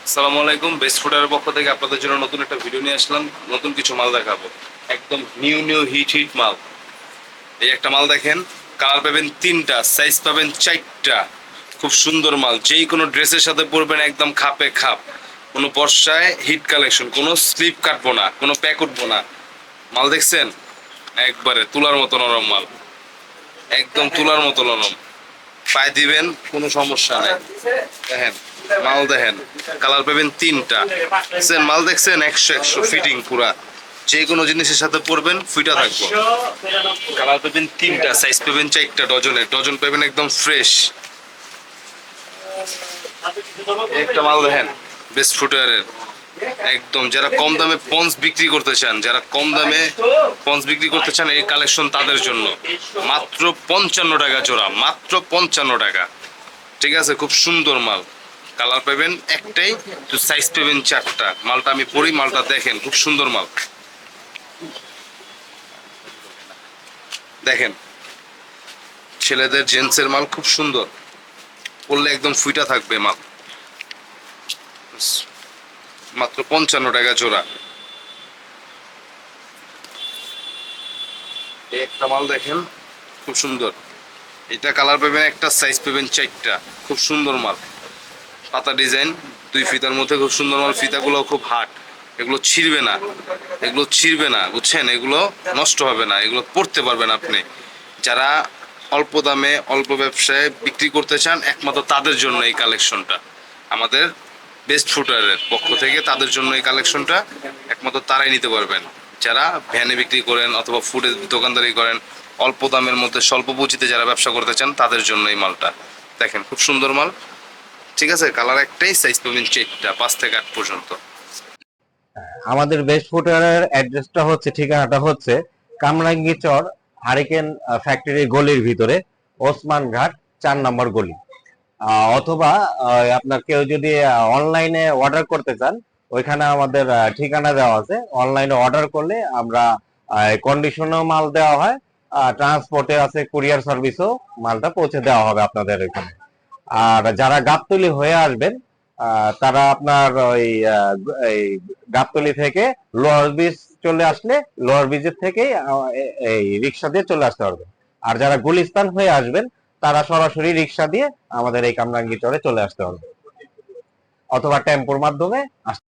আসসালামু আলাইকুম। বেস্ট ফুডের পক্ষ থেকে আপনাদের জন্য নতুন একটা ভিডিও নিয়ে আসলাম। নতুন কিছু মাল দেখাবো, একদম নিউ নিউ হিট হিট মাল। এই একটা মাল দেখেন, কালার পাবেন তিনটা, সাইজ পাবেন চারটা। খুব সুন্দর মাল, যেই কোনো ড্রেসের সাথে পরবেন একদম খাপে খাপ। কোনো বর্ষায় হিট কালেকশন, কোনো স্লিপ কাটবো না, কোনো প্যাক উঠবো না। মাল দেখছেন, একবারে তুলার মতো নরম মাল, একদম তুলার মতো নরম। পায়ে দিবেন কোনো সমস্যা নাই। দেখেন মাল, দেখেন কালার পাবেন তিনটা। দেখছেন মাল, দেখছেন 100 ফিটিং পুরা। যে কোনো জিনিসের সাথে পরবেন ফিটা থাকবো। কালার পাবেন তিনটা, সাইজ পাবেন চারটা, ডজন পাবেন একদম ফ্রেশ। একটা মাল দেখেন, বেস্ট ফুটওয়্যারের একদম, যারা কম দামে পন্স বিক্রি করতে চান, যারা কম দামে পন্স বিক্রি করতে চান, এই কালেকশন তাদের জন্য। মাত্র 55 টাকা জোড়া, মাত্র 55 টাকা। ঠিক আছে, খুব সুন্দর মাল। কালার পাবেন একটাই, তো সাইজ পাবেন চারটা। মালটা আমি পরি, মালটা দেখেন, খুব সুন্দর মাল। দেখেন ছেলেদের জেন্টসের মাল, খুব সুন্দর, পরলে একদম ফুইটা থাকবে মাল। মাত্র 55 টাকা জোড়া। এই একটা মাল দেখেন, খুব সুন্দর। এটা কালার পাবেন একটা, সাইজ পাবেন চারটা। খুব সুন্দর মাল, পাতা ডিজাইন, 2 ফিতার মধ্যে খুব সুন্দর মাল। ফিতাগুলো খুব হার্ড, এগুলো ছিঁড়বে না, এগুলো ছিঁড়বে না, বুঝছেন? এগুলো নষ্ট হবে না, এগুলো পড়তে পারবেন আপনি। যারা অল্প দামে অল্প ব্যবসায় বিক্রি করতে চান, একমাত্র তাদের জন্য এই কালেকশনটা। আমাদের বেস্ট ফুটওয়্যারের পক্ষ থেকে তাদের জন্য এই কালেকশনটা, একমাত্র তারাই নিতে পারবেন। যারা ভ্যানে বিক্রি করেন অথবা ফুডের দোকানদারি করেন, অল্প দামের মধ্যে স্বল্প পুঁজিতে যারা ব্যবসা করতে চান, তাদের জন্য এই মালটা। দেখেন খুব সুন্দর মাল। ঠিক আছে, কালার একটাই, সাইজ পাবেন চারটা, 5 থেকে 8 পর্যন্ত। আমাদের বেস্ট ফুটওয়্যারের অ্যাড্রেসটা হচ্ছে, ঠিকানাটা হচ্ছে কামরাঙ্গীচর হারিকেন ফ্যাক্টরি গলির ভিতরে, ওসমান ঘাট 4 নম্বর গলি। অথবা আপনার কেউ যদি অনলাইনে অর্ডার করতে চান, ওইখানে আমাদের ঠিকানা দেওয়া আছে। অনলাইনে অর্ডার করলে আমরা কন্ডিশনেও মাল দেওয়া হয়, ট্রান্সপোর্টে আছে, কুরিয়ার সার্ভিসও মালটা পৌঁছে দেওয়া হবে আপনাদের এখানে। আর যারা গাবতলী হয়ে আসবেন, তারা আপনার ওই এই গাবতলী থেকে লোয়ার ব্রিজ চলে আসলে, লোয়ার ব্রিজের থেকেই এই রিক্সা দিয়ে চলে আসতে পারবেন। আর যারা গুলিস্তান হয়ে আসবেন, তারা সরাসরি রিক্সা দিয়ে আমাদের এই কামরাঙ্গীচরে চলে আসতে পারবে, অথবা টেম্পোর মাধ্যমে আসতে